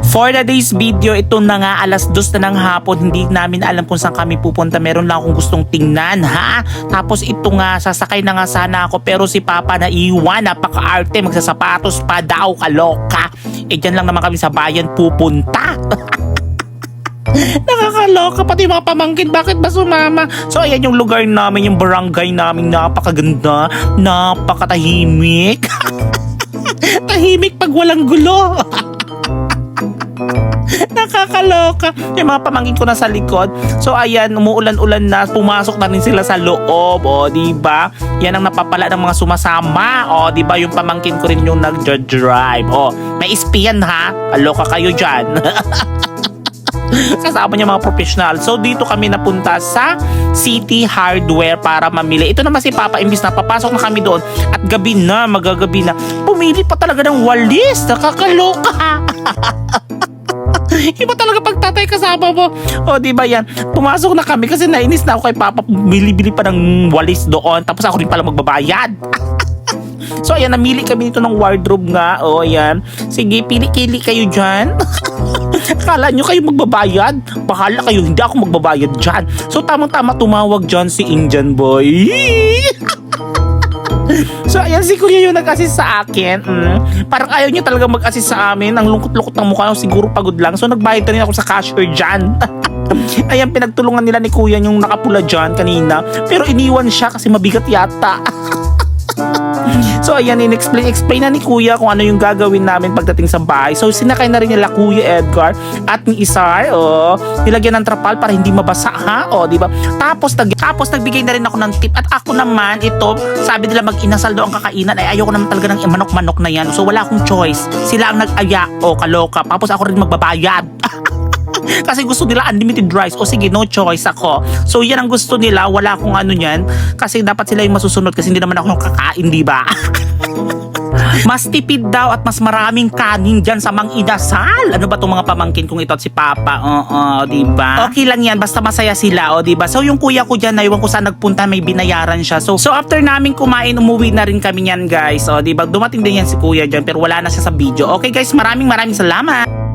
For the day's video, ito na nga, 2:00 na ng hapon. Hindi namin alam kung saan kami pupunta. Meron lang akong gustong tingnan, ha? Tapos ito nga, sasakay na nga sana ako. Pero si Papa naiwan, napaka-arte. Magsasapatos pa daw, kaloka. Dyan lang naman kami sa bayan pupunta. Nakakaloka, pati mga pamangkin, bakit ba sumama? So ayan yung lugar namin, yung barangay namin, napakaganda, napakatahimik. Tahimik pag walang gulo. Nakakaloka. Yung mga pamangkin ko na sa likod. So ayan, umuulan-ulan na, pumasok na rin sila sa loob. O, diba? Yan ang napapala ng mga sumasama. O, diba? Yung pamangkin ko rin yung nag-drive. O, may espiyan, ha? Kaloka kayo dyan. Kasama niya mga professional. So dito kami napunta sa City Hardware para mamili. Ito naman si Papa, imbis na papasok na kami doon at gabi na, magagabi na, pumili pa talaga ng walis. Nakakaloka. Iba talaga pag tatay kasama mo. O, diba yan? Pumasok na kami kasi nainis na ako kay Papa. Bili-bili pa ng walis doon. Tapos ako rin pala magbabayad. So, ayan, namili kami dito ng wardrobe nga. O, ayan. Sige, pili-kili kayo dyan. Akala nyo kayo magbabayad? Bahala kayo, hindi ako magbabayad dyan. So, tamang-tama tumawag dyan si Indian boy. So ayan, si Kuya yung nag-assist sa akin. Parang ayaw niya talaga mag-assist sa amin. Ang lungkot-lungkot ng mukha, siguro pagod lang. So nagbayad na rin ako sa cashier dyan. Ayan, pinagtulungan nila ni Kuya yung nakapula dyan kanina. Pero iniwan siya kasi mabigat yata. So ayan, in-explain na ni Kuya kung ano yung gagawin namin pagdating sa bahay. So sinakay na rin nila Kuya Edgar at ni Isar. Nilagyan ng trapal para hindi mabasa, ha? Diba? Tapos nagbigay na rin ako ng tip. At ako naman, ito, sabi nila mag-inasal daw ang kakainan. Ay ayoko naman talaga ng manok-manok na yan. So wala akong choice. Sila ang nag-aya. Kaloka. Tapos ako rin magbabayad. Kasi gusto nila unlimited rice. O sige, no choice ako. So yan ang gusto nila. Wala akong ano yan. Kasi dapat sila yung masusunod. Kasi hindi naman ako yung kakain, diba? Mas tipid daw at mas maraming kanin dyan sa Mang Inasal. Ano ba itong mga pamangkin kung ito at si Papa? Diba? Okay lang yan. Basta masaya sila, diba? So yung kuya ko dyan, naiwan ko saan nagpunta, may binayaran siya. So after namin kumain, umuwi na rin kami yan, guys. Diba? Dumating din yan si kuya dyan, pero wala na siya sa video. Okay guys, maraming salamat.